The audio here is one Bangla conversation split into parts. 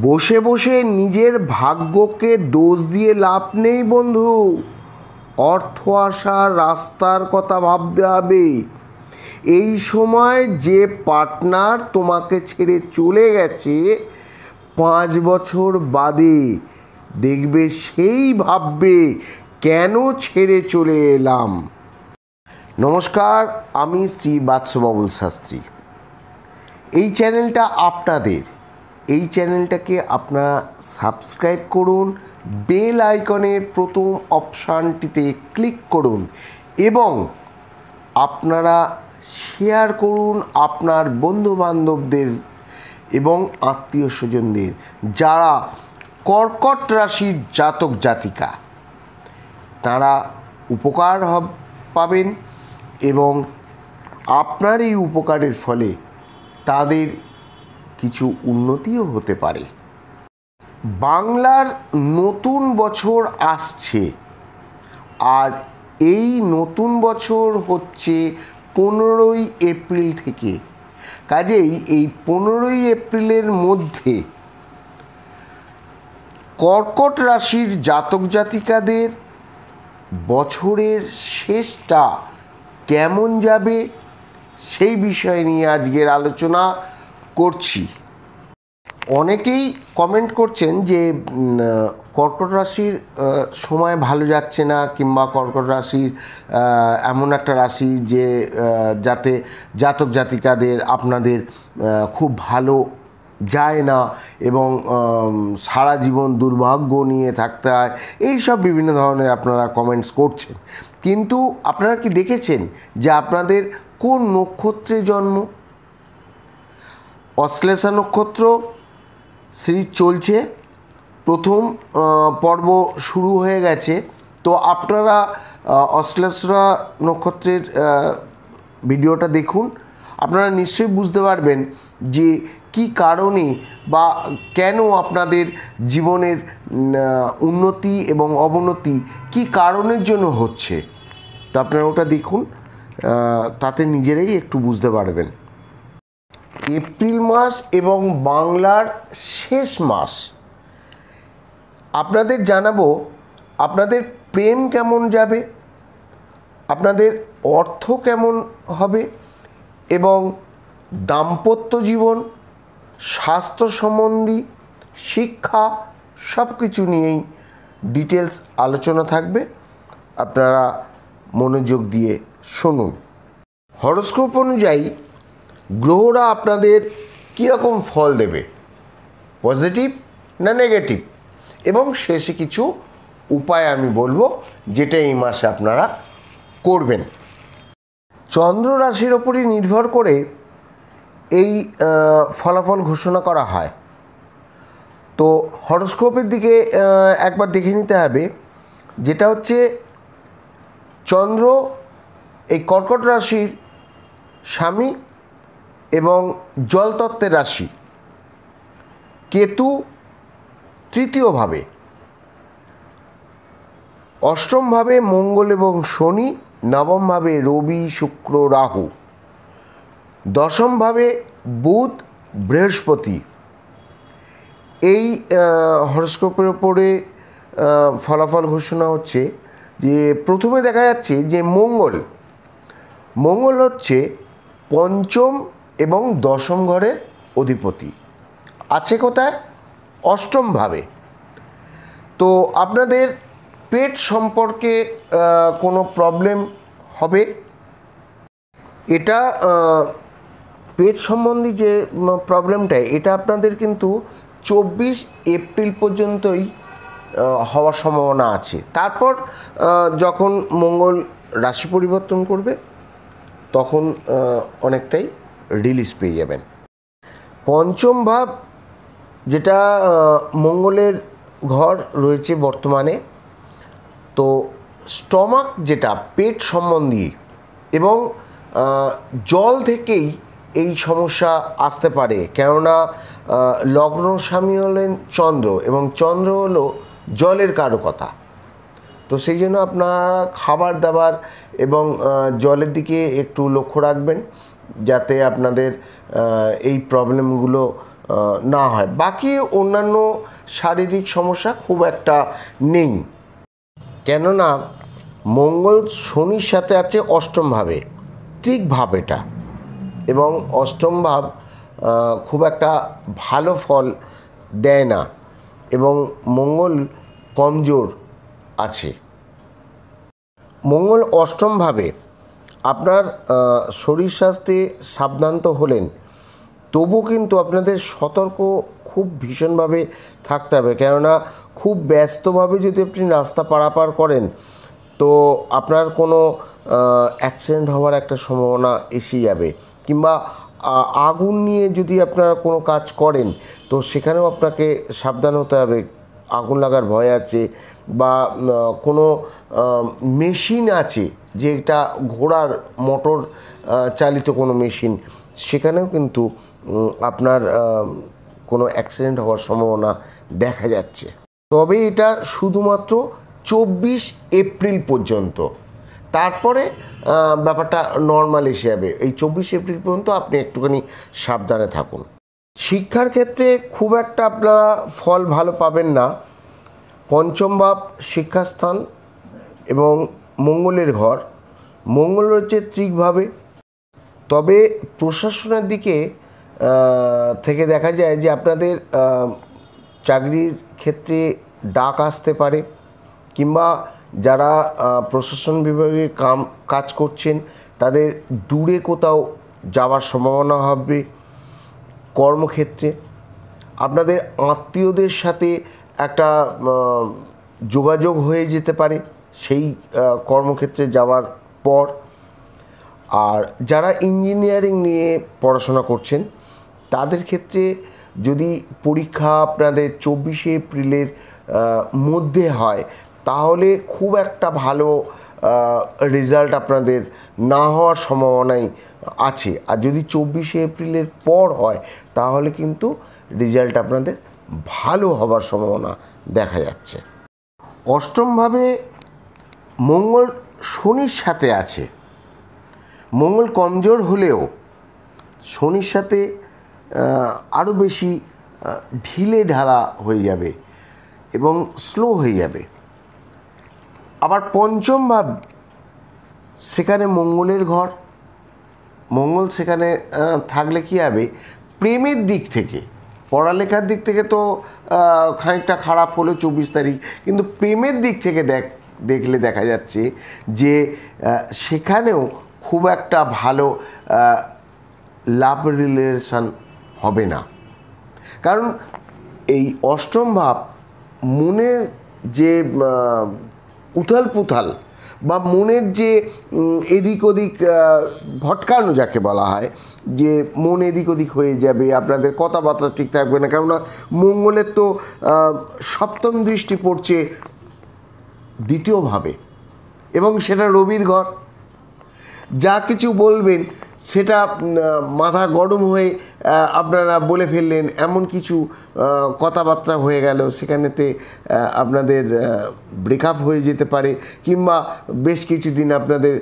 বসে বসে নিজের ভাগ্যকে দোষ দিয়ে লাভ নেই বন্ধু। অর্থ আসার রাস্তার কথা ভাবতে হবে। এই সময় যে পার্টনার তোমাকে ছেড়ে চলে গেছে 5 বছর বাদে দেখবে সেই ভাববে কেন ছেড়ে চলে এলাম। নমস্কার, আমি শ্রী বাৎসবাবুল শাস্ত্রী। এই চ্যানেলটা আপনাদের। এই চ্যানেলটাকে আপনারা সাবস্ক্রাইব করুন, বেল আইকনের প্রথম অপশানটিতে ক্লিক করুন এবং আপনারা শেয়ার করুন আপনার বন্ধুবান্ধবদের এবং আত্মীয় স্বজনদের যারা কর্কট রাশির জাতক জাতিকা। তারা উপকার পাবেন এবং আপনার এই উপকারের ফলে তাদের কিছু উন্নতিও হতে পারে। বাংলার নতুন বছর আসছে আর এই নতুন বছর হচ্ছে 15ই এপ্রিল থেকে। কাজেই এই 15ই এপ্রিলের মধ্যে কর্কট রাশির জাতক জাতিকাদের বছরের শেষটা কেমন যাবে সেই বিষয় নিয়ে আজকের আলোচনা করছি। অনেকেই কমেন্ট করছেন যে কর্কট রাশির সময় ভালো যাচ্ছে না, কিংবা কর্কট রাশির এমন একটা রাশি যে যাতে জাতক জাতিকাদের আপনাদের খুব ভালো যায় না এবং সারা জীবন দুর্ভাগ্য নিয়ে থাকতে হয়। এইসব বিভিন্ন ধরনের আপনারা কমেন্টস করছেন, কিন্তু আপনারা কি দেখেছেন যে আপনাদের কোন নক্ষত্রে জন্ম? অশ্লেষা নক্ষত্র সিরিজ চলছে, প্রথম পর্ব শুরু হয়ে গেছে। তো আপনারা অশ্লেষা নক্ষত্রের ভিডিওটা দেখুন, আপনারা নিশ্চয়ই বুঝতে পারবেন যে কি কারণে বা কেন আপনাদের জীবনের উন্নতি এবং অবনতি কি কারণের জন্য হচ্ছে। তো আপনারা ওটা দেখুন, তাতে নিজেরাই একটু বুঝতে পারবেন। এপ্রিল মাস এবং বাংলার শেষ মাস আপনাদের জানাবো আপনাদের প্রেম কেমন যাবে, আপনাদের অর্থ কেমন হবে এবং দাম্পত্য জীবন, স্বাস্থ্য সম্বন্ধী, শিক্ষা সব কিছু নিয়েই ডিটেলস আলোচনা থাকবে। আপনারা মনোযোগ দিয়ে শুনুন। হরোস্কোপ অনুযায়ী গ্রহরা আপনাদের কীরকম ফল দেবে, পজিটিভ না নেগেটিভ, এবং শেষে কিছু উপায় আমি বলবো যেটা এই মাসে আপনারা করবেন। চন্দ্র রাশির ওপরই নির্ভর করে এই ফলাফল ঘোষণা করা হয়। তো হরোস্কোপের দিকে একবার দেখে নিতে হবে, যেটা হচ্ছে চন্দ্র এই কর্কট রাশির স্বামী এবং জলতত্ত্বের রাশি, কেতু তৃতীয়ভাবে, অষ্টমভাবে মঙ্গল এবং শনি, নবমভাবে রবি শুক্র রাহু, দশমভাবে বুধ বৃহস্পতি। এই হরোস্কোপের ওপরে ফলাফল ঘোষণা হচ্ছে যে প্রথমে দেখা যাচ্ছে যে মঙ্গল হচ্ছে পঞ্চম এবং দশম ঘরের অধিপতি, আছে কোথায়? অষ্টমভাবে। তো আপনাদের পেট সম্পর্কে কোনো প্রবলেম হবে। এটা পেট সম্বন্ধী যে প্রবলেমটা, এটা আপনাদের কিন্তু 24 এপ্রিল পর্যন্তই হওয়ার সম্ভাবনা আছে। তারপর যখন মঙ্গল রাশি পরিবর্তন করবে তখন অনেকটাই রিলিজ পেয়ে যাবেন। পঞ্চম ভাব, যেটা মঙ্গলের ঘর রয়েছে বর্তমানে, তো স্টমাক যেটা পেট সম্বন্ধী এবং জল থেকেই এই সমস্যা আসতে পারে, কেননা লগ্ন স্বামী হলেন চন্দ্র এবং চন্দ্র হলো জলের কারকতা। তো সেই জন্য আপনারা খাবার দাবার এবং জলের দিকে একটু লক্ষ্য রাখবেন, যাতে আপনাদের এই প্রবলেমগুলো না হয়। বাকি অন্যান্য শারীরিক সমস্যা খুব একটা নেই, কেননা মঙ্গল শনির সাথে আছে অষ্টম ভাবে, ঠিক ভাব এটা, এবং অষ্টম ভাব খুব একটা ভালো ফল দেয় না, এবং মঙ্গল কমজোর আছে। মঙ্গল অষ্টমভাবে আপনার শরীর স্বাস্থ্যে সাবধান তো হলেন, তবু কিন্তু আপনাদের সতর্ক খুব ভীষণভাবে থাকতে হবে, কেননা খুব ব্যস্তভাবে যদি আপনি রাস্তা পারাপার করেন তো আপনার কোনো অ্যাক্সিডেন্ট হওয়ার একটা সম্ভাবনা এসে যাবে, কিংবা আগুন নিয়ে যদি আপনারা কোনো কাজ করেন তো সেখানেও আপনাকে সাবধান হতে হবে, আগুন লাগার ভয় আছে, বা কোনো মেশিন আছে যেটা ঘোড়ার মোটর চালিত কোনো মেশিন, সেখানেও কিন্তু আপনার কোনো অ্যাক্সিডেন্ট হওয়ার সম্ভাবনা দেখা যাচ্ছে। তবে এটা শুধুমাত্র 24 এপ্রিল পর্যন্ত, তারপরে ব্যাপারটা নর্মাল এসে যাবে। এই 24 এপ্রিল পর্যন্ত আপনি একটুখানি সাবধানে থাকুন। শিক্ষার ক্ষেত্রে খুব একটা আপনারা ফল ভালো পাবেন না। পঞ্চম ভাব শিক্ষাস্থান এবং মঙ্গলের ঘর, মঙ্গল রয়েছে তৃকভাবে। তবে প্রশাসনের দিকে থেকে দেখা যায় যে আপনাদের চাকরির ক্ষেত্রে ডাক আসতে পারে, কিংবা যারা প্রশাসন বিভাগে কাজ করছেন তাদের দূরে কোথাও যাওয়ার সম্ভাবনা হবে। কর্মক্ষেত্রে আপনাদের আত্মীয়দের সাথে একটা যোগাযোগ হয়ে যেতে পারে সেই কর্মক্ষেত্রে যাওয়ার পর। আর যারা ইঞ্জিনিয়ারিং নিয়ে পড়াশোনা করছেন তাদের ক্ষেত্রে যদি পরীক্ষা আপনাদের 24 এপ্রিলের মধ্যে হয় তাহলে খুব একটা ভালো রেজাল্ট আপনাদের না হওয়ার সম্ভাবনাই আছে। আর যদি 24 এপ্রিলের পর হয় তাহলে কিন্তু রেজাল্ট আপনাদের ভালো হবার সম্ভাবনা দেখা যাচ্ছে। অষ্টমভাবে মঙ্গল শনির সাথে আছে। মঙ্গল কমজোর হলেও শনির সাথে আরও বেশি ঢিলে ঢালা হয়ে যাবে এবং স্লো হয়ে যাবে। আবার পঞ্চম ভাব, সেখানে মঙ্গলের ঘর, মঙ্গল সেখানে থাকলে কী হবে, প্রেমের দিক থেকে, পড়ালেখার দিক থেকে তো খানিকটা খারাপ হলো 24 তারিখ, কিন্তু প্রেমের দিক থেকে দেখলে দেখা যাচ্ছে যে সেখানেও খুব একটা ভালো লাভ রিলেশন হবে না। কারণ এই অষ্টম ভাব মনের যে উথাল পুথাল বা মনের যে এদিক ওদিক ভটকানো যাকে বলা হয়, যে মন এদিক ওদিক হয়ে যাবে, আপনাদের কথাবার্তা ঠিক থাকবে না, কেননা মঙ্গলের তো সপ্তম দৃষ্টি পড়ছে দ্বিতীয়ভাবে, এবং সেটা রবির ঘর। যা কিছু বলবেন সেটা মাথা গরম হয়ে আপনারা বলে ফেললেন, এমন কিছু কথাবার্তা হয়ে গেল, সেখানেতে আপনাদের ব্রেকআপ হয়ে যেতে পারে, কিংবা বেশ কিছুদিন আপনাদের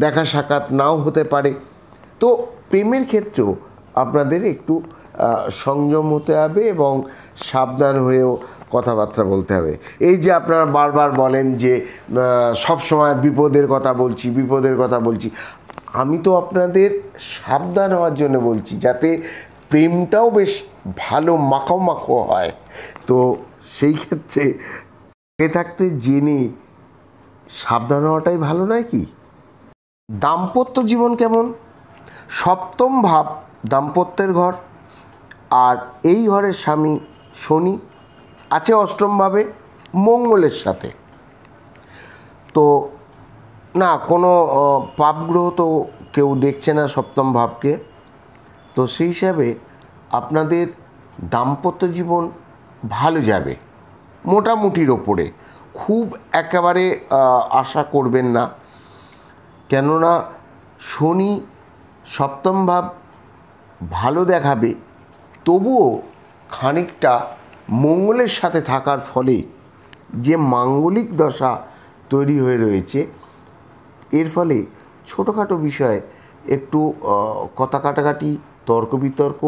দেখা সাক্ষাৎ নাও হতে পারে। তো প্রেমের ক্ষেত্রেও আপনাদের একটু সংযম হতে হবে এবং সাবধান হয়েও কথাবার্তা বলতে হবে। এই যে আপনারা বারবার বলেন যে সব সময় বিপদের কথা বলছি, আমি তো আপনাদের সাবধান হওয়ার জন্য বলছি, যাতে প্রেমটাও বেশ ভালো মাখো হয়। তো সেই ক্ষেত্রে থাকতে জেনে সাবধান হওয়াটাই ভালো, নয় কি? দাম্পত্য জীবন কেমন? সপ্তম ভাব দাম্পত্যের ঘর, আর এই ঘরের স্বামী শনি আছে অষ্টমভাবে মঙ্গলের সাথে। তো না, কোনো পাপগ্রহ তো কেউ দেখছে না সপ্তম ভাবকে। তো সেই হিসাবে আপনাদের দাম্পত্য জীবন ভালো যাবে মোটামুটির ওপরে, খুব একেবারে আশা করবেন না, কেননা শনি সপ্তম ভাব ভালো দেখাবে, তবুও খানিকটা মঙ্গলের সাথে থাকার ফলে যে মাঙ্গলিক দশা তৈরি হয়ে রয়েছে, এর ফলে ছোটোখাটো বিষয়ে একটু কথা কাটাকাটি তর্ক বিতর্ক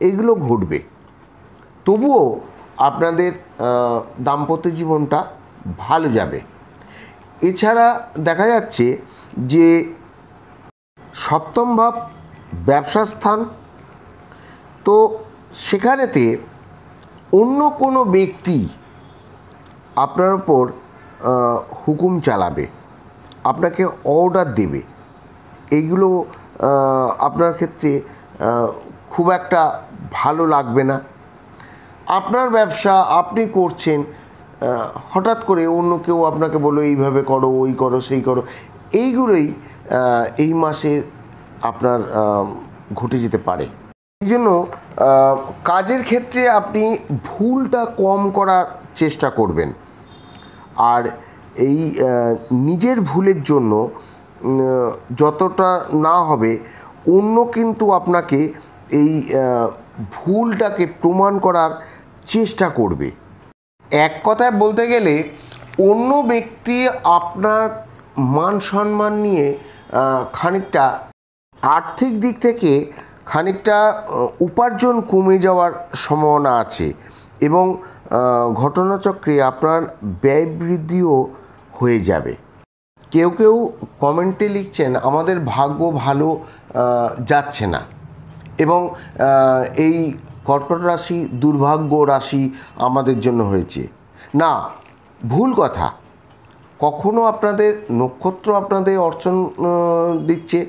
এগুলো ঘটবে। তবুও আপনাদের দাম্পত্য জীবনটা ভালো যাবে। এছাড়া দেখা যাচ্ছে যে সপ্তম ভাব ব্যবসা স্থান, তো সেখানেতে অন্য কোনো ব্যক্তি আপনার উপর হুকুম চালাবে, আপনাকে অর্ডার দেবে। এইগুলো আপনার ক্ষেত্রে খুব একটা ভালো লাগবে না। আপনার ব্যবসা আপনি করছেন, হঠাৎ করে অন্য কেউ আপনাকে বললো এইভাবে করো, ওই করো, সেই করো, এইগুলোই এই মাসে আপনার ঘটে যেতে পারে। এই জন্য কাজের ক্ষেত্রে আপনি ভুলটা কম করার চেষ্টা করবেন। আর এই নিজের ভুলের জন্য যতটা না হবে, অন্য কিন্তু আপনাকে এই ভুলটাকে প্রমাণ করার চেষ্টা করবে। এক কথায় বলতে গেলে অন্য ব্যক্তি আপনার মান সম্মান নিয়ে খানিকটা আর্থিক দিক থেকে খানিকটা উপার্জন কমে যাওয়ার সম্ভাবনা আছে, এবং ঘটনাচক্রে আপনার ব্যয় বৃদ্ধিও হয়ে যাবে। কেউ কেউ কমেন্টে লিখছেন আমাদের ভাগ্য ভালো যাচ্ছে না, এবং এই কর্কট রাশি দুর্ভাগ্য রাশি আমাদের জন্য হয়েছে। না, ভুল কথা। কখনো আপনাদের নক্ষত্র আপনাদের অর্চন দিচ্ছে,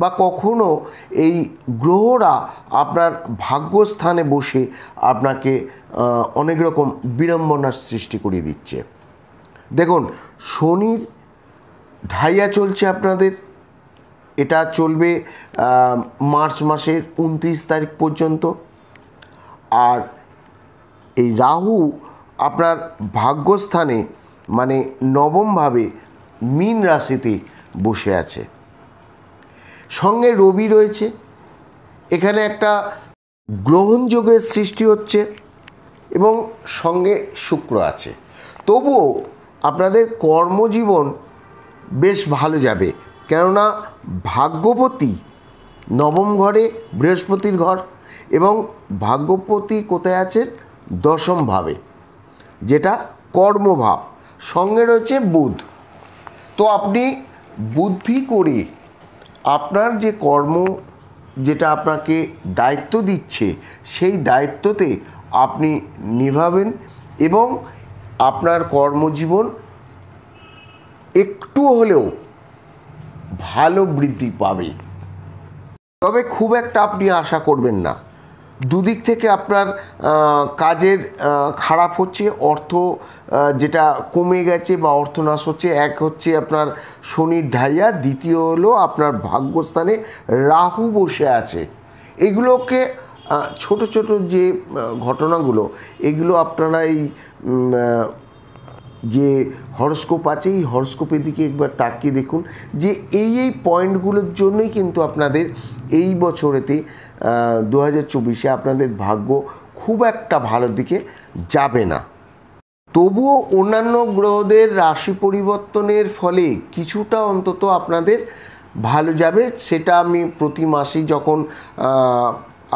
বা কখনো এই গ্রহরা আপনার ভাগ্যস্থানে বসে আপনাকে অনেক রকম বিড়ম্বনার সৃষ্টি করিয়ে দিচ্ছে। দেখুন, শনির ঢাইয়া চলছে আপনাদের, এটা চলবে মার্চ মাসের 29 তারিখ পর্যন্ত। আর এই রাহু আপনার ভাগ্যস্থানে মানে নবমভাবে মীন রাশিতে বসে আছে, সঙ্গে রবি রয়েছে। এখানে একটা গ্রহণযোগের সৃষ্টি হচ্ছে, এবং সঙ্গে শুক্র আছে। তবুও আপনাদের কর্মজীবন বেশ ভালো যাবে, কেননা ভাগ্যপতি নবম ঘরে, বৃহস্পতির ঘর, এবং ভাগ্যপতি কোথায় আছেন? দশম ভাবে, যেটা কর্মভাব, সঙ্গে রয়েছে বুধ। তো আপনি বুদ্ধি করে আপনার যে কর্ম, যেটা আপনাকে দায়িত্ব দিচ্ছে, সেই দায়িত্বতে আপনি নিভাবেন, এবং আপনার কর্মজীবন একটু হলেও ভালো বৃদ্ধি পাবে। তবে খুব একটা আপনি আশা করবেন না। দুদিক থেকে আপনার কাজের খারাপ হচ্ছে, অর্থ যেটা কমে গেছে বা অর্থনাশ হচ্ছে। এক হচ্ছে আপনার শনির ঢাইয়া, দ্বিতীয় হলো আপনার ভাগ্যস্থানে রাহু বসে আছে। এগুলোকে ছোট ছোট যে ঘটনাগুলো, এগুলো আপনারা এই যে হরস্কোপ আছে, এই হরস্কোপের দিকে একবার তাকিয়ে দেখুন যে এই পয়েন্টগুলোর জন্যই কিন্তু আপনাদের এই বছরেতে 2024-এ আপনাদের ভাগ্য খুব একটা ভালো দিকে যাবে না। তবুও অন্যান্য গ্রহদের রাশি পরিবর্তনের ফলে কিছুটা অন্তত আপনাদের ভালো যাবে। সেটা আমি প্রতি মাসেই যখন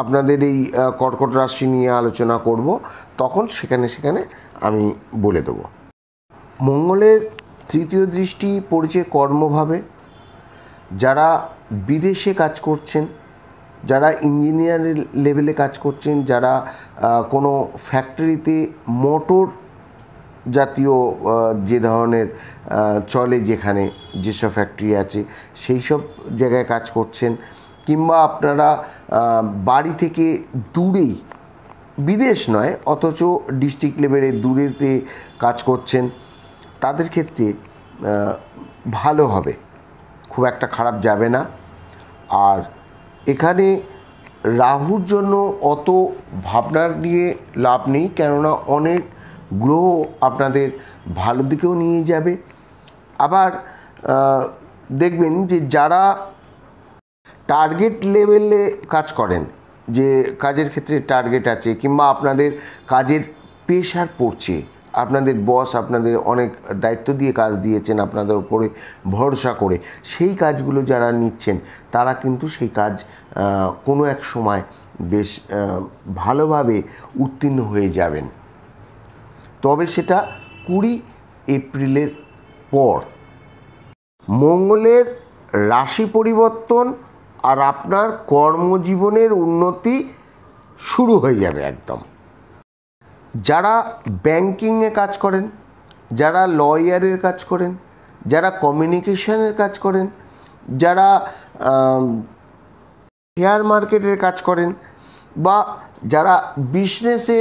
আপনাদের এই কর্কট রাশি নিয়ে আলোচনা করব, তখন সেখানে আমি বলে দেবো। মঙ্গলের তৃতীয় দৃষ্টি পড়েছে কর্মভাবে। যারা বিদেশে কাজ করছেন, যারা ইঞ্জিনিয়ার লেভেলে কাজ করছেন, যারা কোনো ফ্যাক্টরিতে মোটর জাতীয় যে ধরনের চলে, যেখানে যেসব ফ্যাক্টরি আছে সেই সব জায়গায় কাজ করছেন, কিংবা আপনারা বাড়ি থেকে দূরেই, বিদেশ নয় অথচ ডিস্ট্রিক্ট লেভেলে দূরেতে কাজ করছেন, তাদের ক্ষেত্রে ভালো হবে, খুব একটা খারাপ যাবে না। আর এখানে রাহুর জন্য অত ভাবনার নিয়ে লাভ নেই, কেননা অনেক গ্রহ আপনাদের ভালো দিকেও নিয়ে যাবে। আবার দেখবেন যে যারা টার্গেট লেভেলে কাজ করেন, যে কাজের ক্ষেত্রে টার্গেট আছে, কিংবা আপনাদের কাজের প্রেশার পড়ছে, আপনাদের বস আপনাদের অনেক দায়িত্ব দিয়ে কাজ দিয়েছেন, আপনাদের উপরে ভরসা করে সেই কাজগুলো যারা নিচ্ছেন তারা কিন্তু সেই কাজ কোনো এক সময় বেশ ভালোভাবে উত্তীর্ণ হয়ে যাবেন। তবে সেটা 20 এপ্রিলের পর। মঙ্গলের রাশি পরিবর্তন আর আপনার কর্মজীবনের উন্নতি শুরু হয়ে যাবে একদম। যারা ব্যাংকিংয়ে কাজ করেন, যারা লয়ারের কাজ করেন, যারা কমিউনিকেশনের কাজ করেন, যারা শেয়ার মার্কেটের কাজ করেন, বা যারা বিজনেসে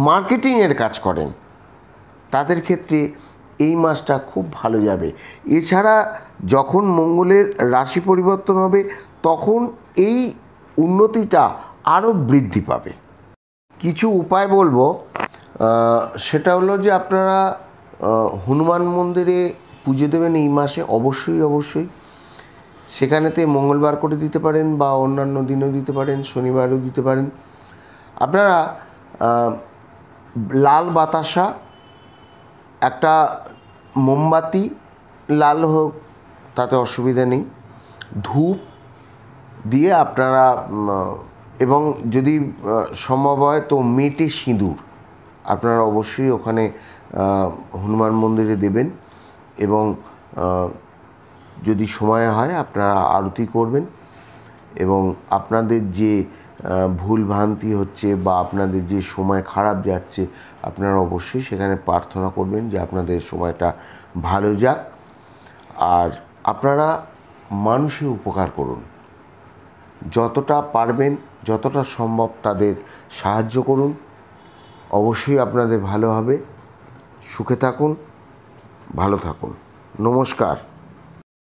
মার্কেটিংয়ের কাজ করেন, তাদের ক্ষেত্রে এই মাসটা খুব ভালো যাবে। এছাড়া যখন মঙ্গলের রাশি পরিবর্তন হবে তখন এই উন্নতিটা আরও বৃদ্ধি পাবে। কিছু উপায় বলবো, সেটা হলো যে আপনারা হনুমান মন্দিরে পুজো দেবেন এই মাসে অবশ্যই। সেখানেতে মঙ্গলবার করে দিতে পারেন বা অন্যান্য দিনও দিতে পারেন, শনিবারও দিতে পারেন। আপনারা লাল বাতাসা, একটা মোমবাতি, লাল হোক তাতে অসুবিধা নেই, ধূপ দিয়ে আপনারা, এবং যদি সম্ভব হয় তো মেটে সিঁদুর আপনারা অবশ্যই ওখানে হনুমান মন্দিরে দেবেন। এবং যদি সময় হয় আপনারা আরতি করবেন এবং আপনাদের যে ভুল ভ্রান্তি হচ্ছে বা আপনাদের যে সময় খারাপ যাচ্ছে আপনারা অবশ্যই সেখানে প্রার্থনা করবেন যে আপনাদের সময়টা ভালো যাক। আর আপনারা মানুষের উপকার করুন, যতটা পারবেন যতটা সম্ভব তাদের সাহায্য করুন, অবশ্যই আপনাদের ভালো হবে। সুখে থাকুন, ভালো থাকুন। নমস্কার।